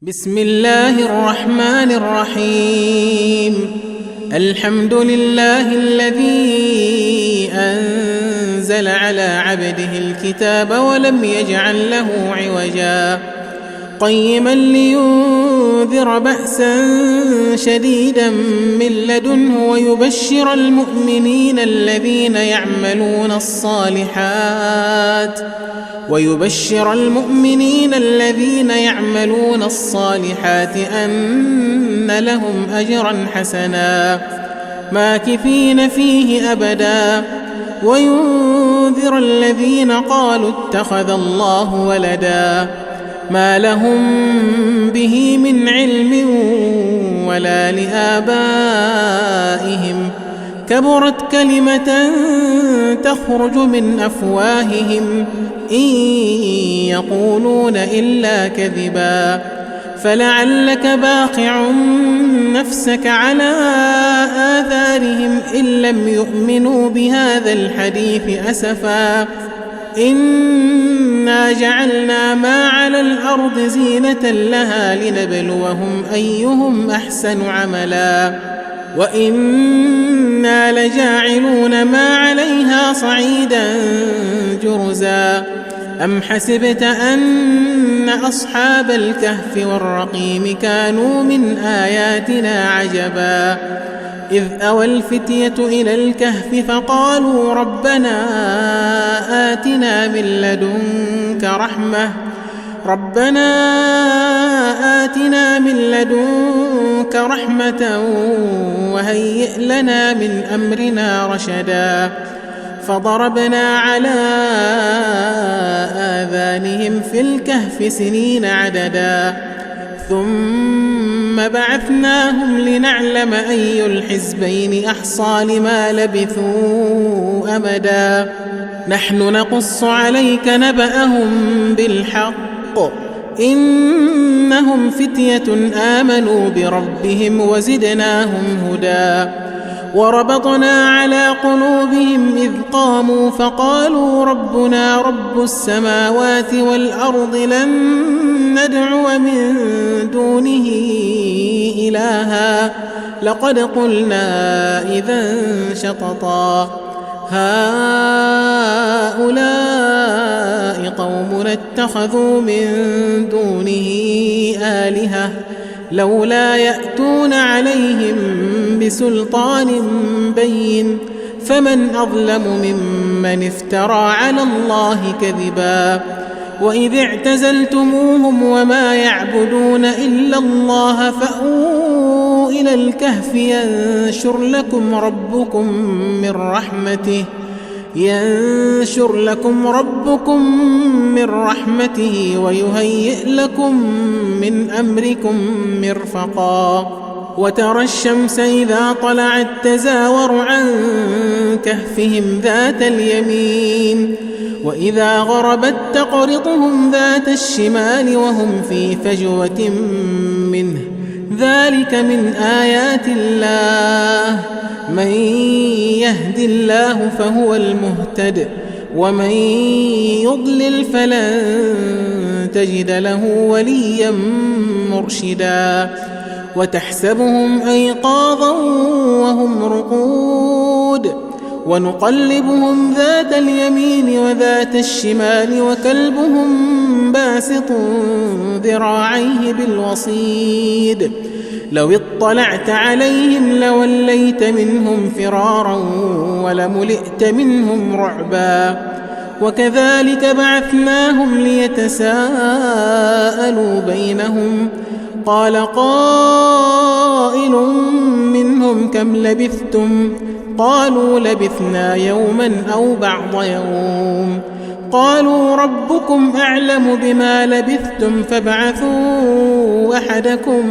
بسم الله الرحمن الرحيم. الحمد لله الذي أنزل على عبده الكتاب ولم يجعل له عوجا قيما لينذر بأسا شديدا من لدنه ويبشر المؤمنين الذين يعملون الصالحات أن لهم أجرا حسنا ماكثين فيه أبدا وينذر الذين قالوا اتخذ الله ولدا ما لهم به من علم ولا لآبائهم كبرت كلمة تخرج من أفواههم إن يقولون إلا كذبا فلعلك باخع نفسك على آثارهم إن لم يؤمنوا بهذا الحديث أسفا إنا جعلنا ما على الأرض زينة لها لنبلوهم أيهم أحسن عملا وإنا لجاعلون ما عليها صعيدا جرزا أم حسبت أن أصحاب الكهف والرقيم كانوا من آياتنا عجبا إذ أوى الفتية إلى الكهف فقالوا ربنا آتنا من لدنك رحمة وهيئ لنا من أمرنا رشدا فضربنا على آذانهم في الكهف سنين عددا ثم بعثناهم لنعلم أي الحزبين أحصى لما لبثوا أمدا نحن نقص عليك نبأهم بالحق إنهم فتية آمنوا بربهم وزدناهم هدى وربطنا على قلوبهم إذ قاموا فقالوا ربنا رب السماوات والأرض لن ندعو من دونه إلها لقد قلنا إذا شططا هؤلاء قومنا اتخذوا من دونه آلهة لولا يأتون عليهم بسلطان بين فمن أظلم ممن افترى على الله كذبا وإذ اعتزلتموهم وما يعبدون إلا الله فأووا إلى الكهف ينشر لكم ربكم من رحمته ويهيئ لكم من أمركم مرفقا وترى الشمس إذا طلعت تزاور عن كهفهم ذات اليمين وإذا غربت تقرضهم ذات الشمال وهم في فجوة منه ذلك من آيات الله من يهد الله فهو المهتد ومن يضلل فلن تجد له وليا مرشدا وتحسبهم أيقاظا وهم رقود ونقلبهم ذات اليمين وذات الشمال وكلبهم باسط ذراعيه بالوصيد لو اطلعت عليهم لوليت منهم فرارا ولملئت منهم رعبا وكذلك بعثناهم ليتساءلوا بينهم قال قائل منهم كم لبثتم قالوا لبثنا يوما أو بعض يوم قالوا ربكم أعلم بما لبثتم فابعثوا أحدكم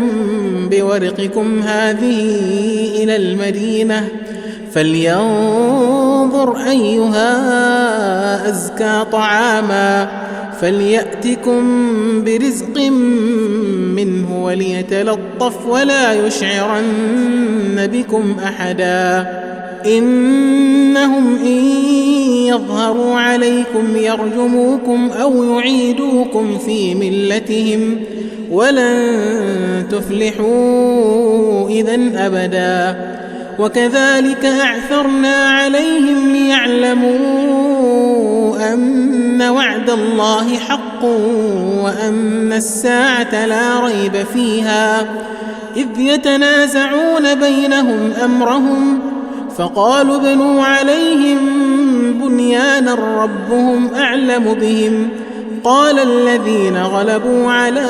بورقكم هذه إلى المدينة فلينظر أيها أزكى طعاما فليأتكم برزق منه وليتلطف ولا يشعرن بكم أحدا إنهم إن يظهروا عليكم يرجموكم أو يعيدوكم في ملتهم ولن تفلحوا إذن أبدا. وكذلك أعثرنا عليهم ليعلموا أن وعد الله حق وأن الساعة لا ريب فيها، إذ يتنازعون بينهم أمرهم فقالوا ابنوا عليهم بنيانا ربهم أعلم بهم. قال الذين غلبوا على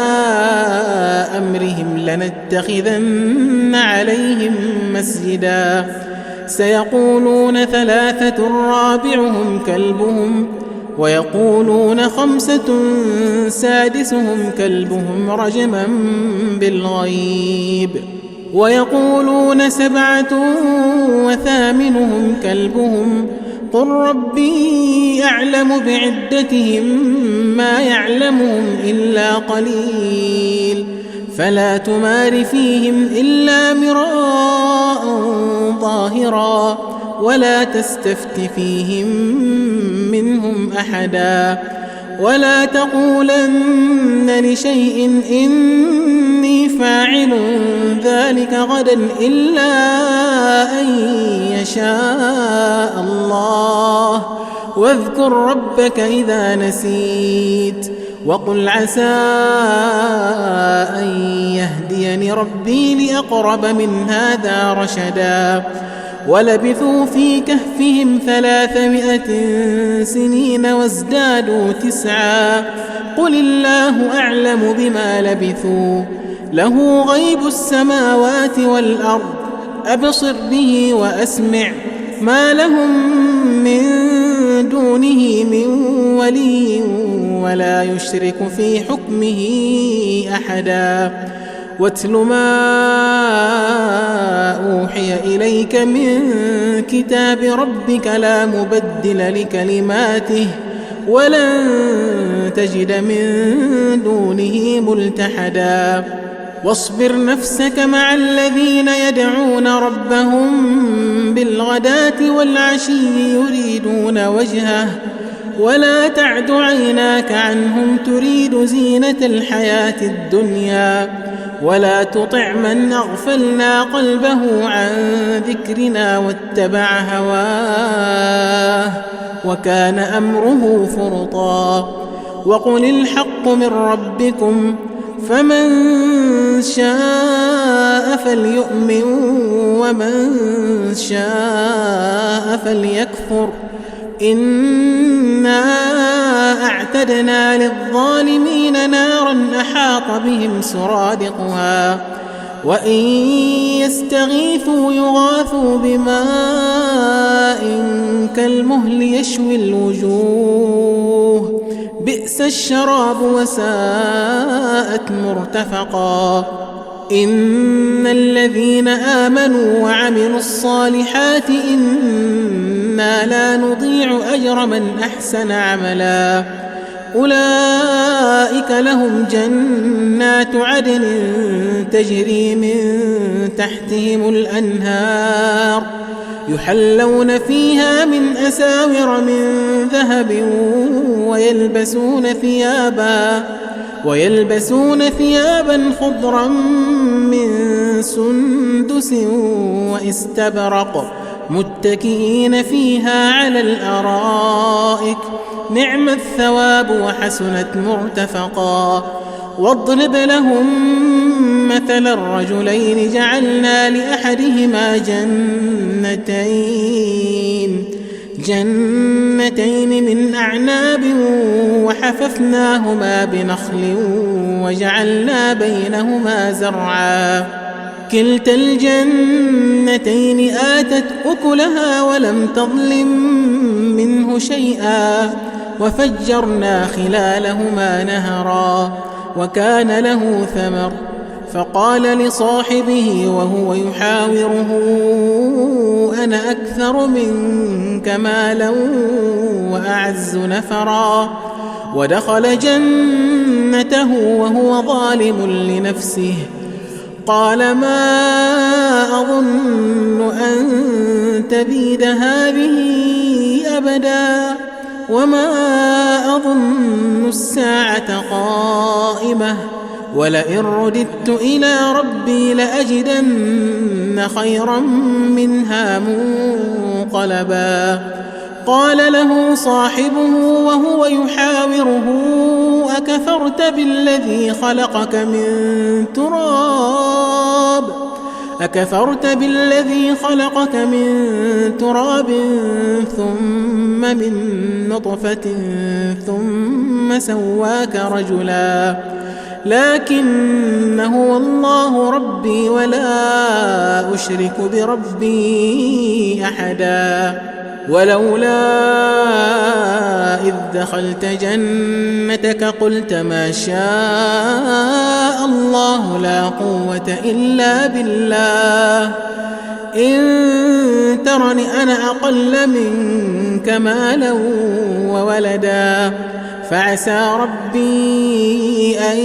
أمرهم لنتخذن عليهم مسجدا. سيقولون 3 رابعهم كلبهم ويقولون 5 سادسهم كلبهم رجما بالغيب ويقولون 7 وثامنهم كلبهم قل ربي أعلم بعدتهم ما يعلمهم إلا قليل فلا تمار فيهم إلا مراء ظاهرا ولا تستفت فيهم منهم أحدا ولا تقولن لشيء إني فاعل ذلك غدا إلا أن يشاء الله واذكر ربك إذا نسيت وقل عسى أن يهديني ربي لأقرب من هذا رشدا. ولبثوا في كهفهم 300 سنين وازدادوا 9 قل الله أعلم بما لبثوا له غيب السماوات والأرض أبصر به وأسمع ما لهم من دونه من ولي ولا يشرك في حكمه أحدا. واتل ما أوحي إليك من كتاب ربك لا مبدل لكلماته ولن تجد من دونه ملتحدا. واصبر نفسك مع الذين يدعون ربهم بالغداة والعشي يريدون وجهه ولا تعد عيناك عنهم تريد زينة الحياة الدنيا ولا تطع من أغفلنا قلبه عن ذكرنا واتبع هواه وكان أمره فرطا. وقل الحق من ربكم فمن شاء فليؤمن ومن شاء فليكفر إنا أعتدنا للظالمين نارا أحاط بهم سرادقها وإن يستغيثوا يغاثوا بماء كالمهل يشوي الوجوه بئس الشراب وساءت مرتفقا. إن الذين آمنوا وعملوا الصالحات إنا لا نضيع أجر من أحسن عملا أولئك لهم جنات عدن تجري من تحتهم الأنهار يحلون فيها من أساور من ذهب ويلبسون ثيابا خضرا من سندس واستبرق متكئين فيها على الأرائك نعم الثواب وحسنت مرتفقا. واضرب لهم مثل الرجلين جعلنا لأحدهما جنتين من أعناب وحففناهما بنخل وجعلنا بينهما زرعا كلتا الجنتين آتت أكلها ولم تظلم منه شيئا وفجرنا خلالهما نهرا وكان له ثمر فقال لصاحبه وهو يحاوره أنا أكثر منك مالا وأعز نفرا ودخل جنته وهو ظالم لنفسه قال ما أظن أن تبيد هذه أبدا وما أظن الساعة قائمة ولئن رددت إلى ربي لأجدن خيرا منها منقلبا. قال له صاحبه وهو يحاوره أكفرت بالذي خلقك من تراب ثم من نطفة ثم سواك رجلا لكن هو الله ربي ولا أشرك بربي أحدا. ولولا إذ دخلت جنتك قلت ما شاء الله لا قوة إلا بالله إن ترني أنا أقل منك مالا وولدا فعسى ربي أن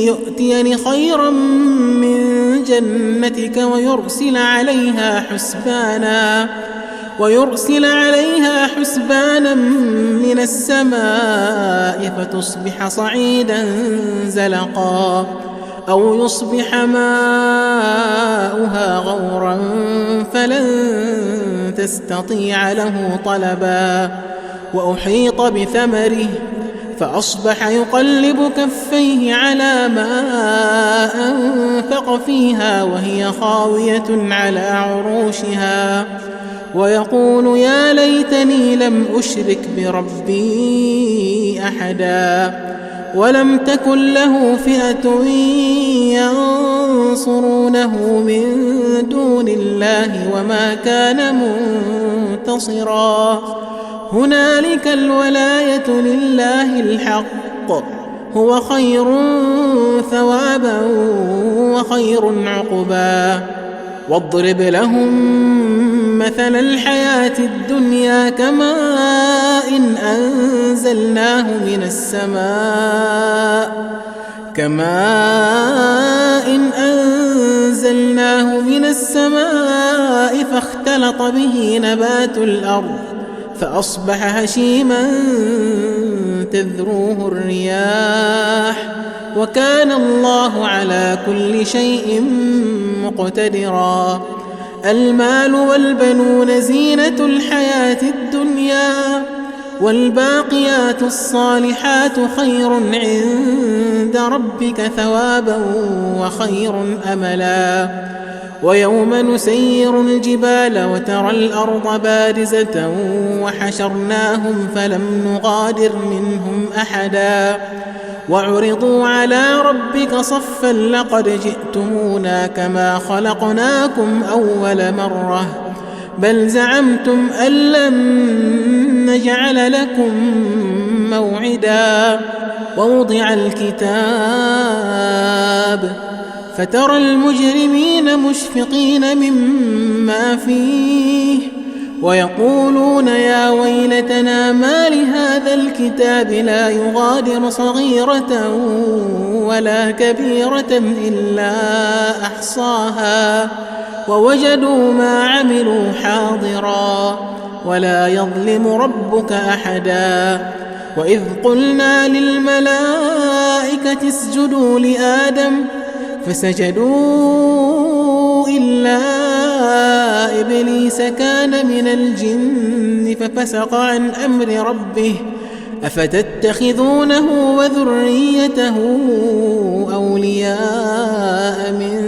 يؤتيني خيرا من جنتك ويرسل عليها حسبانا من السماء فتصبح صعيدا زلقا أو يصبح ماؤها غورا فلن تستطيع له طلبا. وأحيط بثمره فأصبح يقلب كفيه على ما أنفق فيها وهي خاوية على عروشها ويقول يا ليتني لم أشرك بربي أحدا. ولم تكن له فئة ينصرونه من دون الله وما كان منتصرا. هنالك الولاية لله الحق هو خير ثوابا وخير عقبا. واضرب لهم مثل الحياة الدنيا كماء أنزلناه من السماء فاختلط به نبات الأرض فأصبح هشيما تذروه الرياح وكان الله على كل شيء مقتدرا. المال والبنون زينة الحياة الدنيا والباقيات الصالحات خير عند ربك ثوابا وخير أملا. ويوم نسير الجبال وترى الأرض بارزة وحشرناهم فلم نغادر منهم أحدا وعرضوا على ربك صفا لقد جئتمونا كما خلقناكم أول مرة بل زعمتم أن لن نجعل لكم موعدا. ووضع الكتاب فترى المجرمين مشفقين مما فيه ويقولون يا ويلتنا ما لهذا الكتاب لا يغادر صغيرة ولا كبيرة إلا أحصاها ووجدوا ما عملوا حاضرا ولا يظلم ربك أحدا. وإذ قلنا للملائكة اسجدوا لآدم فسجدوا إلا إبليس كان من الجن ففسق عن أمر ربه أفتتخذونه وذريته أولياء من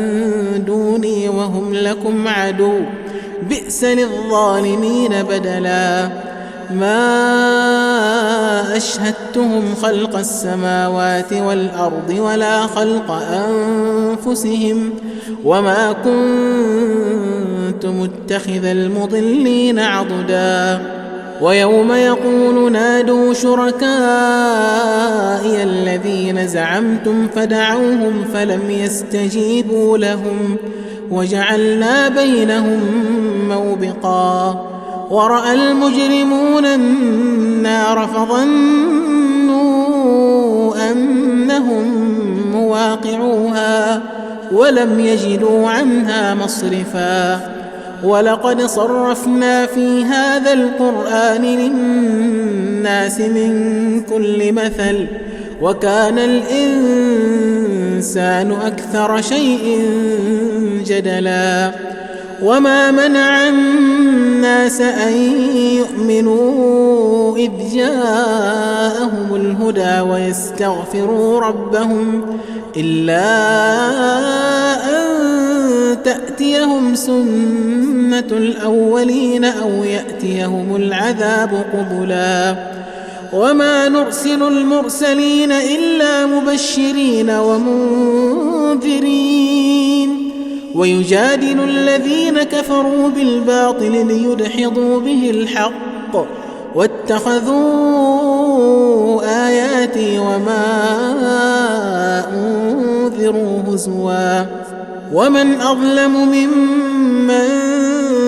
دوني وهم لكم عدو بئس للظالمين بدلا. ما أشهدتهم خلق السماوات والأرض ولا خلق أنفسهم وما كنت متخذ المضلين عضدا. ويوم يقول نادوا شركائي الذين زعمتم فدعوهم فلم يستجيبوا لهم وجعلنا بينهم موبقا. ورأى المجرمون النار فظنوا أنهم مواقعوها ولم يجدوا عنها مصرفا. ولقد صرفنا في هذا القرآن للناس من كل مثل وكان الإنسان أكثر شيء جدلا وما منع الناس أن يؤمنوا إذ جاءهم الهدى ويستغفروا ربهم إلا أن تأتيهم سنة الأولين أو يأتيهم العذاب قبلا وما نرسل المرسلين إلا مبشرين ومنذرين ويجادل الذين كفروا بالباطل ليدحضوا به الحق واتخذوا آياتي وما أنذروا هزوا ومن أظلم ممن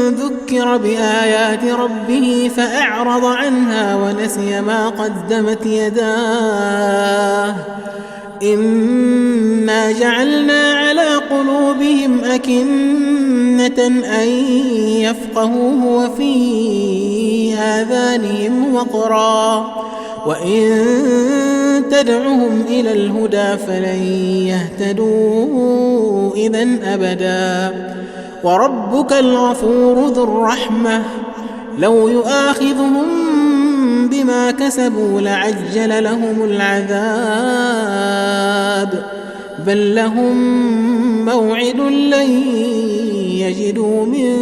ذكر بآيات ربه فأعرض عنها ونسي ما قدمت يداه إنا جعلنا على قلوبهم أكنة أن يفقهوه وفي آذانهم وقرا وإن تدعهم إلى الهدى فلن يهتدوا إذن أبدا وربك الغفور ذو الرحمة لو يؤاخذهم بما كسبوا لعجل لهم العذاب بل لهم موعد لن يجدوا من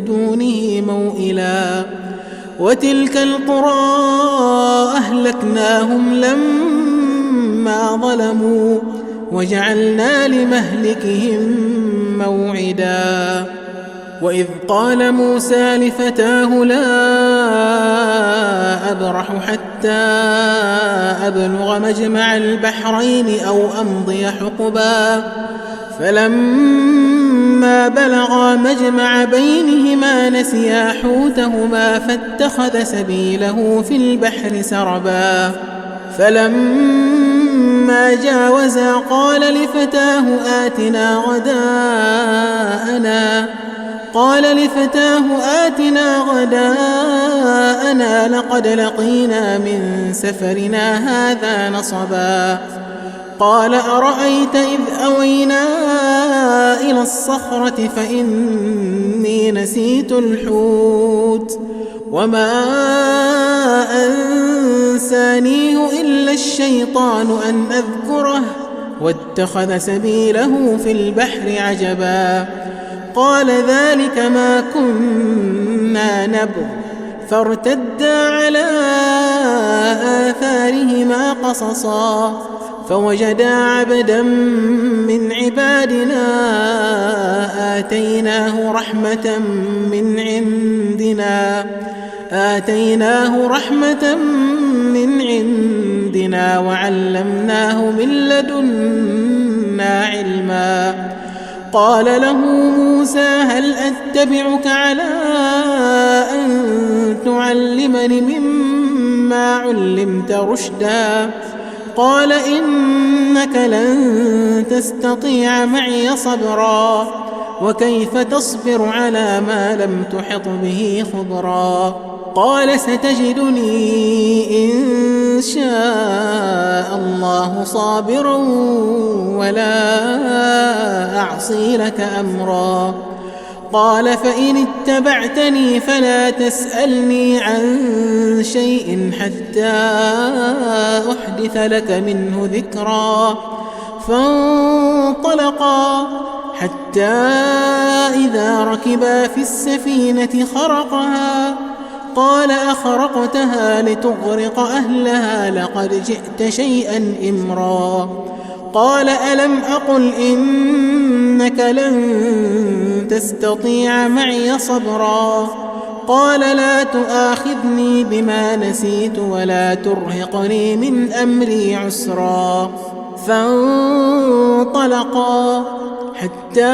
دونه موئلا وتلك القرى أهلكناهم لما ظلموا وجعلنا لمهلكهم موعدا وإذ قال موسى لفتاه لا أبرح حتى أبلغ مجمع البحرين أو أمضي حقبا فلما بلغا مجمع بينهما نسيا حوتهما فاتخذ سبيله في البحر سربا فلما جاوزا قال لفتاه آتنا غداءنا لقد لقينا من سفرنا هذا نصبا قال أرأيت إذ أوينا إلى الصخرة فإني نسيت الحوت وما أنسانيه إلا الشيطان أن أذكره واتخذ سبيله في البحر عجبا قال ذلك ما كنا نبغ فارتدا على آثارهما قصصا فوجدا عبدا من عبادنا آتيناه رحمة من عندنا وعلمناه من لدنا علما قال له موسى هل أتبعك على أن تعلمني مما علمت رشدا قال إنك لن تستطيع معي صبرا وكيف تصبر على ما لم تحط به خبرا قال ستجدني إن شاء الله صابرا ولا أعصي لك أمرا قال فإن اتبعتني فلا تسألني عن شيء حتى أحدث لك منه ذكرا فانطلقا حتى إذا ركبا في السفينة خرقها قال أخرقتها لتغرق أهلها لقد جئت شيئا إمرا قال ألم أقل إنك لن تستطيع معي صبرا قال لا تؤاخذني بما نسيت ولا ترهقني من أمري عسرا فانطلقا حتى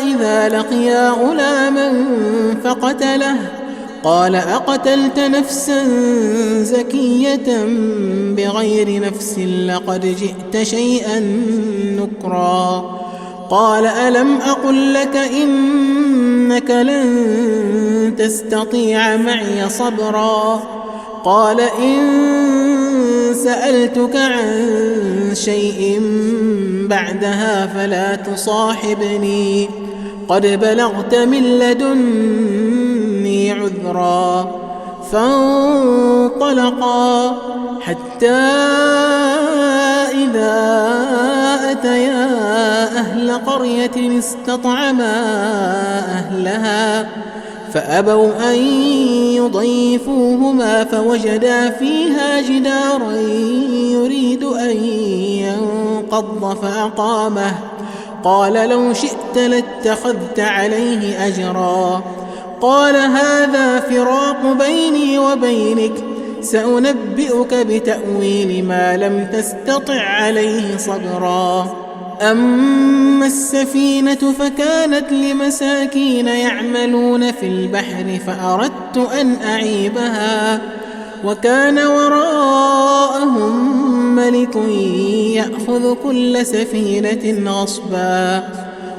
إذا لقيا غلاما فقتله قال أقتلت نفسا زكية بغير نفس لقد جئت شيئا نكرا قال ألم أقل لك إنك لن تستطيع معي صبرا قال إن سألتك عن شيء بعدها فلا تصاحبني قد بلغت من لدني عذرا. فانطلقا حتى إذا أتيا أهل قرية استطعما أهلها فأبوا أن يضيفوهما فوجدا فيها جدارا يريد أن ينقض فأقامه. قال لو شئت لاتخذت عليه أجرا. قال هذا فراق بيني وبينك سأنبئك بتأويل ما لم تستطع عليه صبرا. أما السفينة فكانت لمساكين يعملون في البحر فأردت أن أعيبها وكان وراءهم ملك يأخذ كل سفينة غصبا.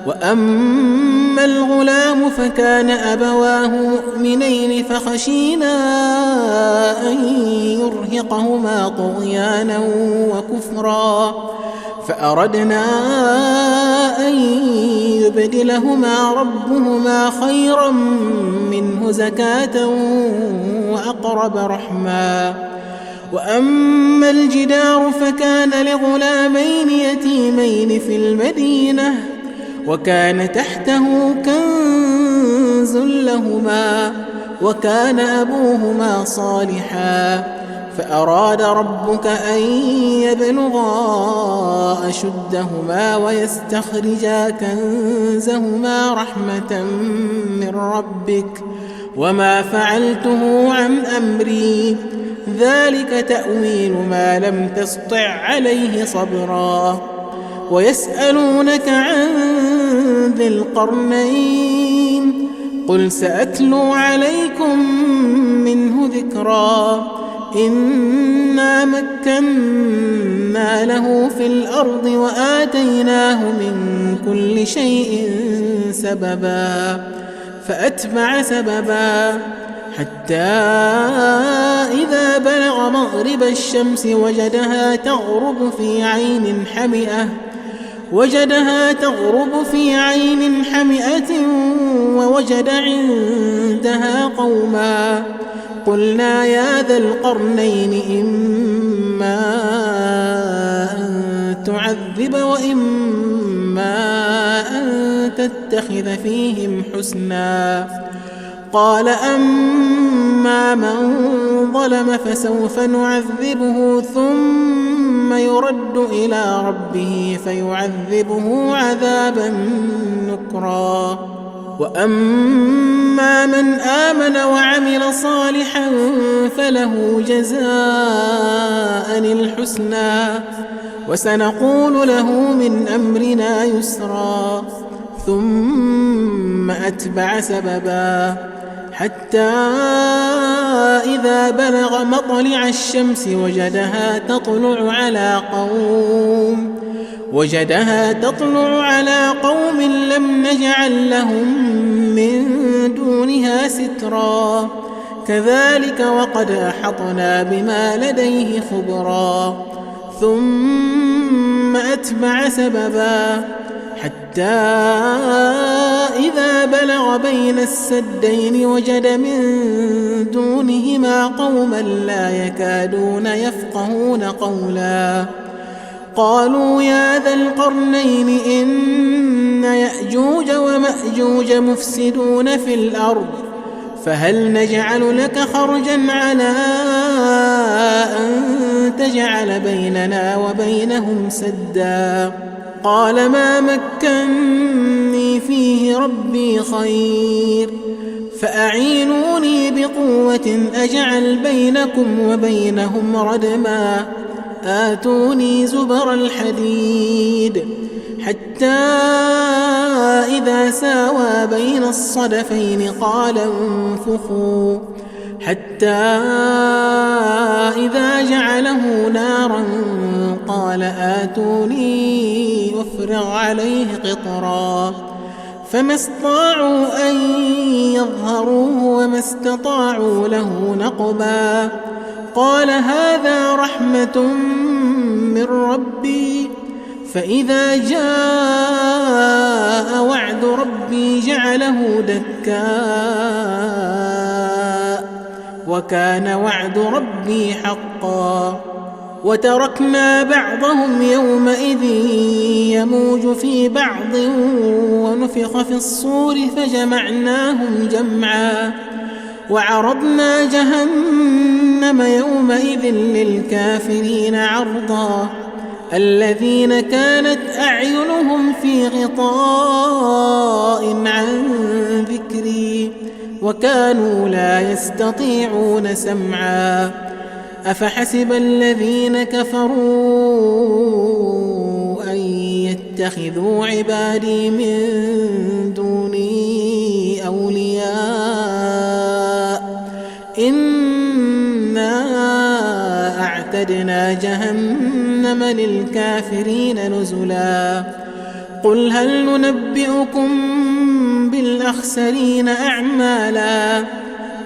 وأما الغلام فكان أبواه مؤمنين فخشينا أن يرهقهما طغيانا وكفرا فأردنا أن يبدلهما ربهما خيرا منه زكاة وأقرب رحما. وأما الجدار فكان لغلامين يتيمين في المدينة وكان تحته كنز لهما وكان أبوهما صالحا فأراد ربك أن يبلغا أشدهما ويستخرجا كنزهما رحمة من ربك وما فعلته عن أمري ذلك تأويل ما لم تسطع عليه صبرا. ويسألونك عن ذي القرنين قل سأتلو عليكم منه ذكرا. إنا مكنا له في الأرض وآتيناه من كل شيء سببا فأتبع سببا حتى إذا بلغ مغرب الشمس وجدها تغرب في عين حمئة ووجد عندها قوما. قلنا يا ذا القرنين إما أن تعذب وإما أن تتخذ فيهم حسنا. قال أما من ظلم فسوف نعذبه ثم يرد إلى ربه فيعذبه عذابا نكرا. وأما من آمن وعمل صالحا فله جزاء الحسنى وسنقول له من أمرنا يسرا. ثم أتبع سببا حتى إذا بلغ مطلع الشمس وجدها تطلع على قوم لم نجعل لهم من دونها سترا. كذلك وقد أحطنا بما لديه خبرا. ثم أتبع سببا حتى إذا بلغ بين السدين وجد من دونهما قوما لا يكادون يفقهون قولا. قالوا يا ذا القرنين إن يأجوج ومأجوج مفسدون في الأرض فهل نجعل لك خرجا على أن تجعل بيننا وبينهم سدا. قال ما مكني فيه ربي خير فأعينوني بقوة أجعل بينكم وبينهم ردما. آتوني زبر الحديد حتى إذا ساوى بين الصدفين قال انفخوا حتى إذا جعله نارا قال آتوني أفرغ عليه قطرا. فما استطاعوا أن يظهروه وما استطاعوا له نقبا قال هذا رحمة من ربي فإذا جاء وعد ربي جعله دكاء وكان وعد ربي حقا وتركنا بعضهم يومئذ يموج في بعض ونفخ في الصور فجمعناهم جمعا وعرضنا جهنم يومئذ للكافرين عرضا الذين كانت أعينهم في غطاء عن ذكري وكانوا لا يستطيعون سمعا أفحسب الذين كفروا أن يتخذوا عبادي من دوني أولياء إنا أعتدنا جهنم للكافرين نزلا قل هل ننبئكم بالأخسرين أعمالا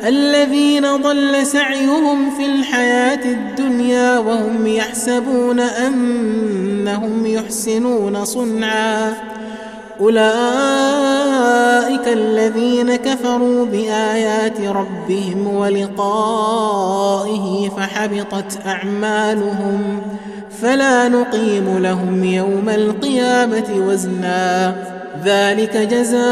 الذين ضل سعيهم في الحياة الدنيا وهم يحسبون أنهم يحسنون صنعا أولئك الذين كفروا بآيات ربهم ولقائه فحبطت أعمالهم فلا نقيم لهم يوم القيامة وزنا ذلك جزاؤهم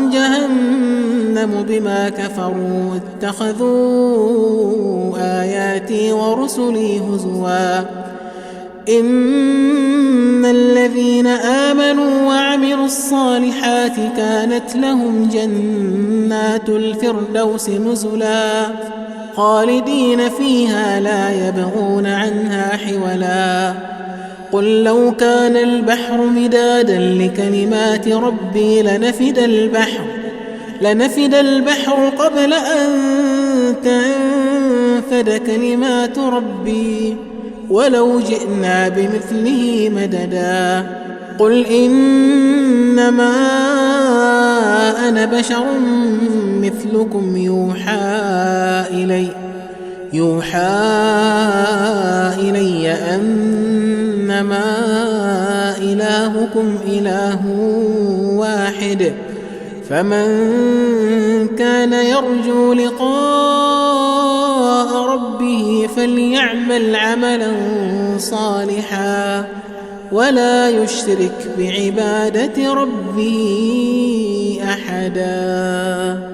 جهنم بما كفروا واتخذوا آياتي ورسلي هزوا إن الذين آمنوا وعملوا الصالحات كانت لهم جنات الفردوس نزلا خالدين فيها لا يبغون عنها حولا قل لو كان البحر مدادا لكلمات ربي لنفد البحر قبل أن تنفد كلمات ربي ولو جئنا بمثله مددا قل إنما أنا بشر مثلكم يوحى إلي أنما إلهكم إله واحد فمن كان يرجو لقاء ربه فليعمل عملا صالحا ولا يشرك بعبادة ربه أحدا.